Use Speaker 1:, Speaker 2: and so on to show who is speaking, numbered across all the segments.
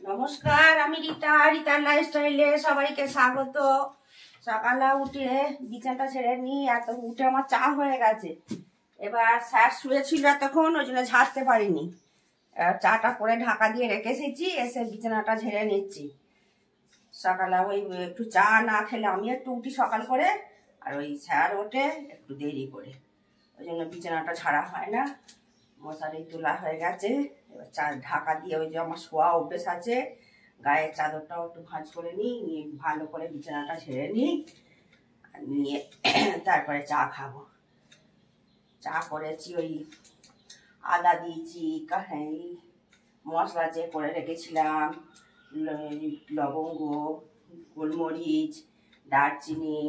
Speaker 1: নমস্কার, আমি রীতা। রীতার লাইফস্টাইলে সবাইকে স্বাগত। সকালে উঠে বিছানাটা ছেড়ে নিই, এত উঠে আমার চা হয়ে গেছে। এবার স্যার শুয়েছিল তখন, ওই জন্য ঝাড়তে পারিনি। চাটা করে ঢাকা দিয়ে রেখে এসেছি, এসে বিছানাটা ঝেড়ে নিচ্ছি। সকালে ওই একটু চা না খেলে আমি একটু উঠি সকাল করে, আর ওই স্যার ওঠে একটু দেরি করে, ওই জন্য বিছানাটা ছাড়া হয় না। মশারি তোলা হয়ে গেছে, এবার ঢাকা দিয়ে ওই যে আমার শোয়া অভ্যেস আছে, গায়ের চাদরটাও একটু ভাঁজ করে নিই, নিয়ে ভালো করে বিছানাটা ছেড়ে নিই, নিয়ে তারপরে চা খাবো। চা করেছি, ওই আদা দিয়েছি, মশলা যে করে রেখেছিলাম, লবঙ্গ, গোলমরিচ, দারচিনি,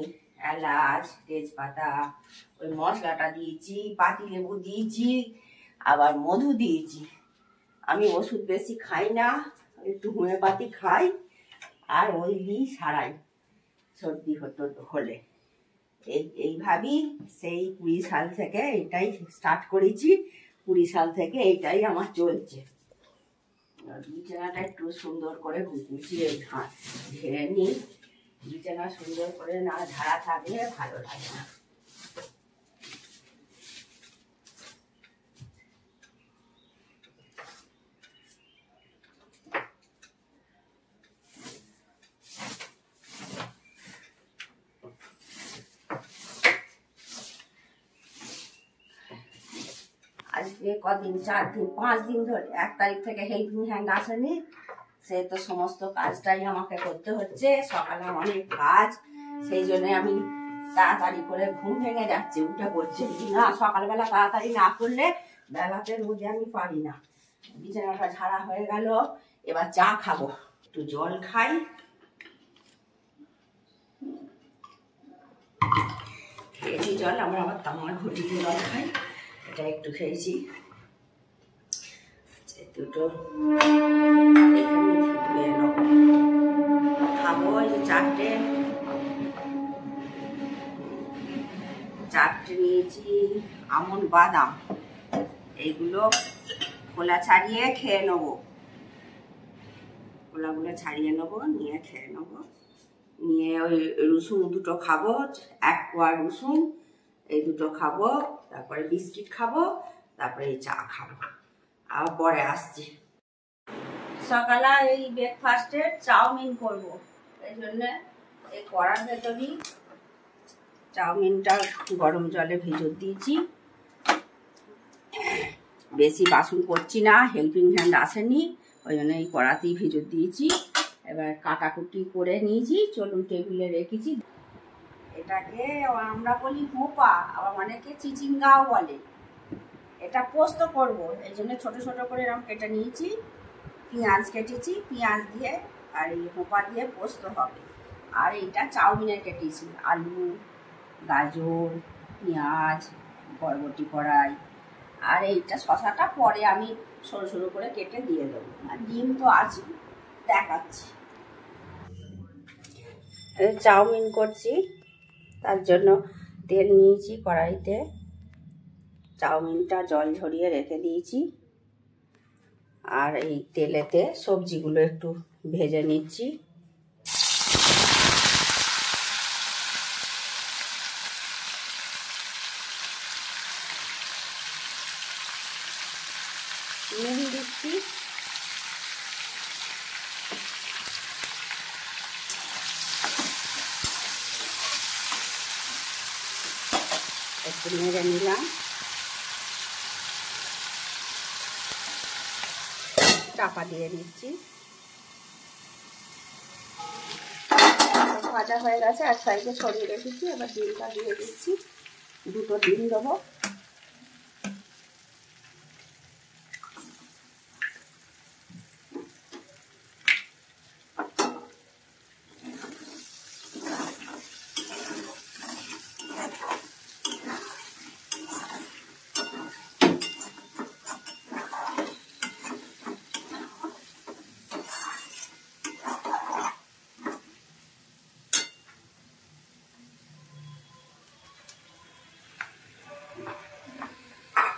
Speaker 1: এলাচ, তেজপাতা, ওই মশলাটা দিয়েছি, পাতিলেবু দিয়েছি, আবার মধু দিয়েছি। আমি ওষুধ বেশি খাই না, একটু হোমিওপ্যাথি খাই, আর ওই দিই সারাই সর্দি হলে। এইভাবেই সেই 20 সাল থেকে এটাই স্টার্ট করেছি। 20 সাল থেকে এইটাই আমার চলছে। বিছানাটা একটু সুন্দর করে গুছিয়ে ঝেড়ে নিই। বিছানা সুন্দর করে না ঝাড়া থাকলে ভালো লাগে না। আজকে কদিন, 4 দিন 5 দিন ধরে, 1 তারিখ থেকে হেল্পিং হ্যান্ড আসেনি, সে তো সমস্ত কাজটাই আমাকে করতে হচ্ছে। সকালে অনেক কাজ, সেই জন্য আমি তাড়াতাড়ি করে ঘুম ভেঙে যাচ্ছে, উঠে পড়ছে না। সকালবেলা তাড়াতাড়ি না করলে বেলাতে রোদে আমি পারি না। বিছানাটা ঝাড়া হয়ে গেল, এবার চা খাবো। একটু জল খাই, খেয়েছি জল। আমরা আবার তামার ঘটিতে জল খাই, এটা একটু খেয়েছি। দুটো খাবো। এই যে চারটে নিয়েছি আমন্ড বাদাম, এইগুলো খোলা ছাড়িয়ে খেয়ে নেবো। খোলাগুলো ছাড়িয়ে নেবো, নিয়ে খেয়ে নেবো। নিয়ে ওই রসুন দুটো খাবো, 1 কোয়া রসুন, এই দুটো খাবো। তারপরে বিস্কিট খাবো, তারপরে এই চা খাবো। আবার পরে আসছি। সকালে এই ব্রেকফাস্টে চাউমিন করব, এই জন্য এই কড়ার ভেতরই চাউমিনটা গরম জলে ভিজত দিয়েছি। বেশি বাসন করছি না, হেল্পিং হ্যান্ড আসেনি, ওই জন্য এই কড়াতেই ভিজত দিয়েছি। এবার কাটাকুটি করে নিয়েছি, চলুন টেবিলে রেখেছি। এটাকে আমরা বলি হোপা, আবার অনেকে চিচিঙ্গাও বলে। এটা পোস্ত করব, এই জন্য ছোট ছোট করে এরকম কেটে নিয়েছি। পেঁয়াজ কেটেছি, পেঁয়াজ দিয়ে আর এই হোপা দিয়ে পোস্ত হবে। আর এইটা চাউমিনের কেটেছি, আলু, গাজর, পেঁয়াজ, বরবটি কড়াই। আর এইটা শসাটা পরে আমি সরু সরু করে কেটে দিয়ে দেবো। আর ডিম তো আছে, দেখাচ্ছি। চাউমিন করছি, তার জন্য তেল নিয়েছি কড়াইতে, চাউমিনটা জল ঝরিয়ে রেখে দিয়েছি। আর এই তেলেতে সবজিগুলো একটু ভেজে নিচ্ছি। নুন দিচ্ছি, একটু নেড়ে নিলাম। চাপা দিয়ে নিচ্ছি। ভাজা হয়ে গেছে, এক সাইডে ছড়িয়ে রেখেছি। এবার ডিমটা দিয়ে দিচ্ছি, দুটো ডিম দেবো।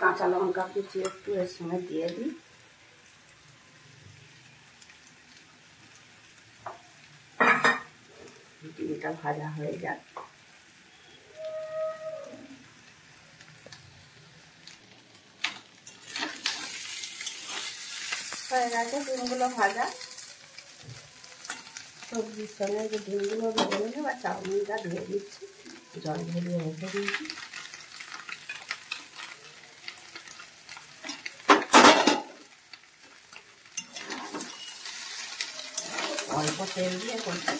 Speaker 1: কাঁচা লঙ্কা কুচি একটু এর সঙ্গে দিয়ে দিই। ডিমটা ভাজা হয়ে যাক। হয়ে গেছে ডিমগুলো ভাজা। সবজির সঙ্গে যে ডিমগুলো ভেজে নিলে বা চাউমিনটা দিয়ে দিচ্ছি, জল ঢেলিয়ে রেখে দিয়েছি। অল্প তেল দিয়ে করছি।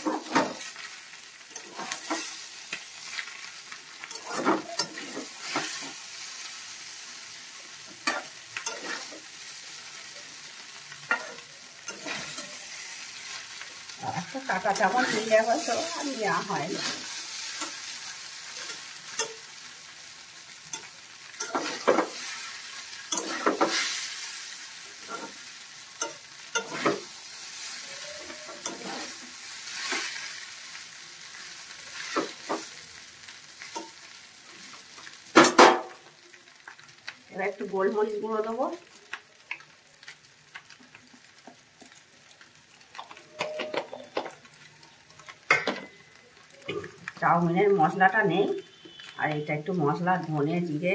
Speaker 1: একটা কাঁটা চামচ দিলে হয়তো আর নেওয়া হয় না। এবার একটু গোলমরিচ গুঁড়ো দেবো। চাউমিনের মশলাটা নেই, আর এটা একটু মশলা ধনে জিরে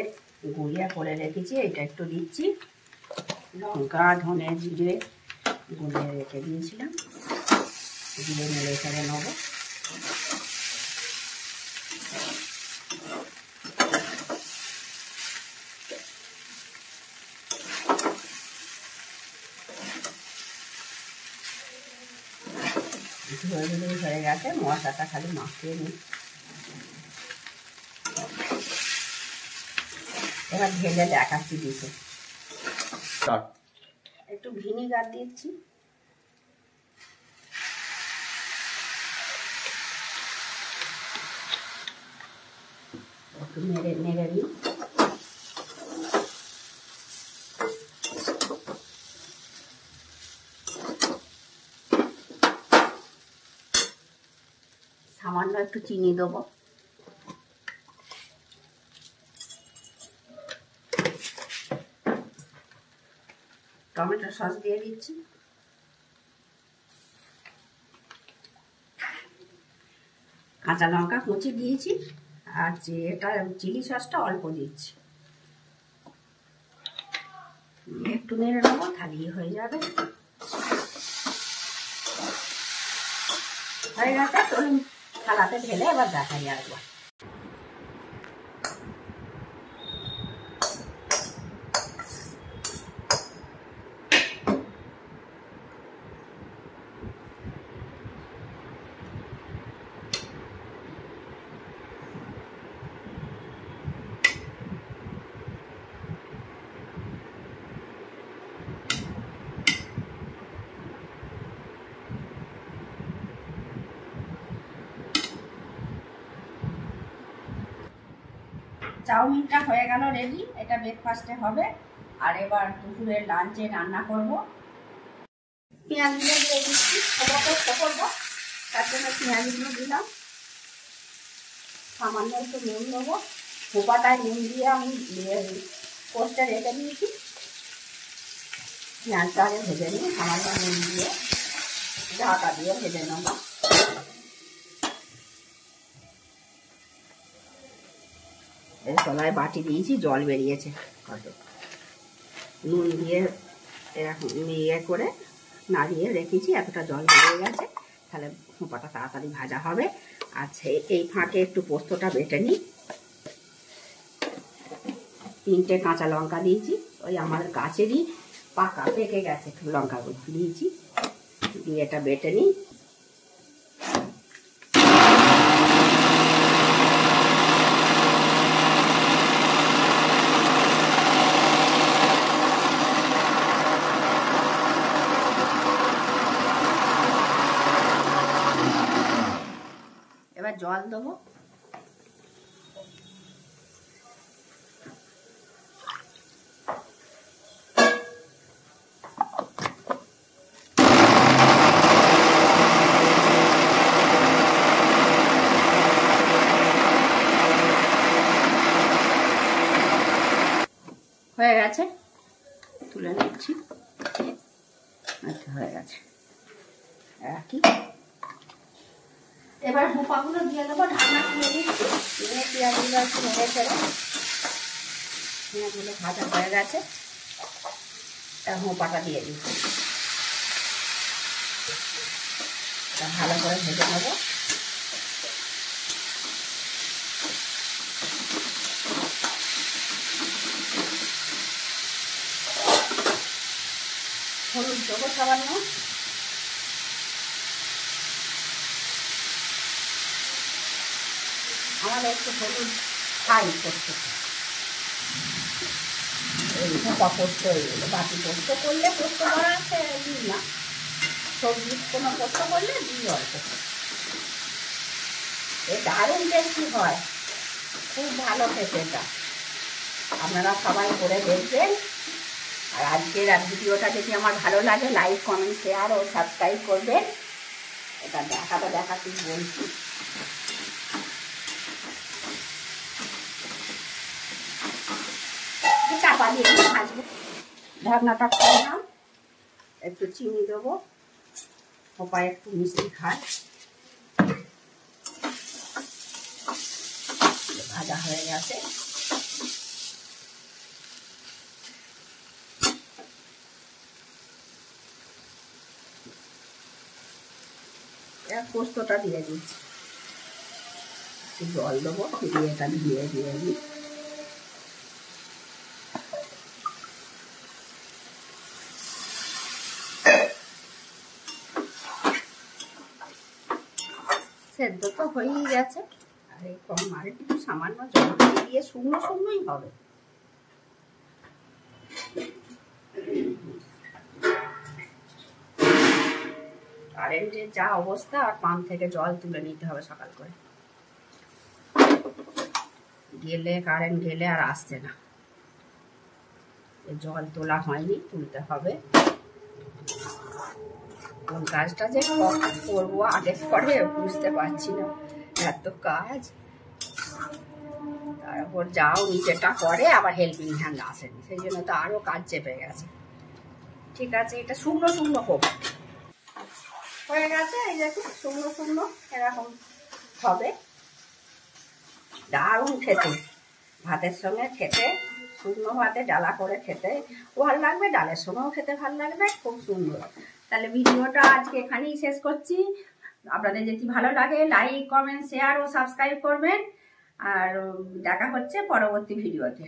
Speaker 1: গুঁড়িয়ে করে রেখেছি, এটা একটু দিচ্ছি। লঙ্কা ধনে জিরে গুঁড়িয়ে রেখে দিয়েছিলাম, দিয়ে নেড়ে চেড়ে নেবো। ধরে হয়ে গেছে, মশলাটা খালি মাখিয়ে নিই। এবার ঢেলে দেখাচ্ছি দিতে। একটু ভিনিগার দিচ্ছি, একটু নেড়ে নেড়ে নিই। সামান্য একটু চিনি দেবো। টমেটো সস দিয়ে দিচ্ছি। কাঁচা লঙ্কা কুচি দিয়েছি, আর যে এটা চিলি সসটা অল্প দিচ্ছি। একটু নেড়ে নেবো, তাহলেই হয়ে যাবে। হয়ে গেছে, চলুন থালাতে ঢেলে এবার দেখাই একবার। চাউমিনটা হয়ে গেল রেডি, এটা ব্রেকফাস্টে হবে। আর এবার দুপুরের লাঞ্চে রান্না করব। পেঁয়াজগুলো দিয়ে দিচ্ছি, করবো তার জন্য পেঁয়াজগুলো দিলাম। সামান্য একটু নুন দেবো, খোপাটায় নুন দিয়ে আমি পোস্টে রেখে দিয়েছি। পেঁয়াজটা আগে ভেজে নিই, সামান্য নুন দিয়ে ঢাকা দিয়ে ভেজে নেবো। এর তলায় বাটি দিয়েছি, জল বেরিয়েছে কত। নুন দিয়ে এরকম ইয়ে করে নাড়িয়ে রেখেছি, এতটা জল বেরিয়ে গেছে, তাহলে খোঁপাটা তাড়াতাড়ি ভাজা হবে। আচ্ছা, এই ফাঁকে একটু পোস্তটা বেটে নিই। 3টে কাঁচা লঙ্কা দিয়েছি, ওই আমাদের গাছেরই পাকা পেকে গেছে লঙ্কাগুলো দিয়েছি, দিয়ে এটা বেটে নিই। এবার জল দেবো। হয়ে গেছে, তুলে নিচ্ছি। আচ্ছা, হয়ে গেছে। একই এবার হোপাগুলো দিয়ে দেবো, ঢাকনা খুলে দিচ্ছি। দিয়ে পেঁয়াজগুলো একটু নেড়ে ফেলে, পেঁয়াজগুলো ভাজা হয়ে গেছে, হোপাটা দিয়ে দিচ্ছি। ভালো করে ভেজে নেবো। হলুদ দেবো সামান্য, আমাদের একটু হলুদ খাই করতে, এই পোস্ত এগুলো বাকি পোস্ত করলে পোস্ত করা আছে দিই না, সবজির কোনো পোস্ত করলে দিই অল্প। এই দারুণ টেস্টি হয়, খুব ভালো খেতে এটা, আপনারা সবাই করে দেখবেন। আর আজকের ভিডিওটা যদি আমার ভালো লাগে লাইক কমেন্ট শেয়ার ও সাবস্ক্রাইব করবেন। এটা দেখাতেই বলছি। চাপা দিয়ে ভাজবো, ঢাকনাটা খুললাম, একটু চিনি দেবো, হোপা একটু মিষ্টি খায়। ভাজা হয়ে গেছে, পোস্তটা দিয়ে দিচ্ছি, জল দেবো, দিয়ে এটা দিয়ে দিই। সেদ্ধ তো হয়েই গেছে, আর এই কম আর একটু সামান্য জল দিয়ে শুকনো শুকনোই হবে। কারেন্টের যা অবস্থা, আর পাম্প থেকে জল তুলে নিতে হবে সকাল করে, কারেন্ট গেলে আর আসছে না, জল তোলা হয়নি, তুলতে হবে। কোন কাজটা যে করবো আগে পরে বুঝতে পারছি না, এত কাজ, তারপর যাও নিচেটা করে আবার হেল্পিং হ্যান্ড আসেনি, সেই জন্য তো আরো কাজ চেপে গেছে। ঠিক আছে, এটা শুকনো শুকনো হোক, হয়ে গেছে। এই দেখুন শুকনো শুকনো এরকম হবে, দারুণ খেতে, ভাতের সঙ্গে খেতে, শুকনো ভাতে ডালা করে খেতে ভালো লাগবে, ডালের সঙ্গেও খেতে ভালো লাগবে, খুব সুন্দর। তাহলে ভিডিওটা আজকে এখানেই শেষ করছি। আপনাদের যদি ভালো লাগে লাইক কমেন্ট শেয়ার ও সাবস্ক্রাইব করবেন, আর দেখা হচ্ছে পরবর্তী ভিডিওতে।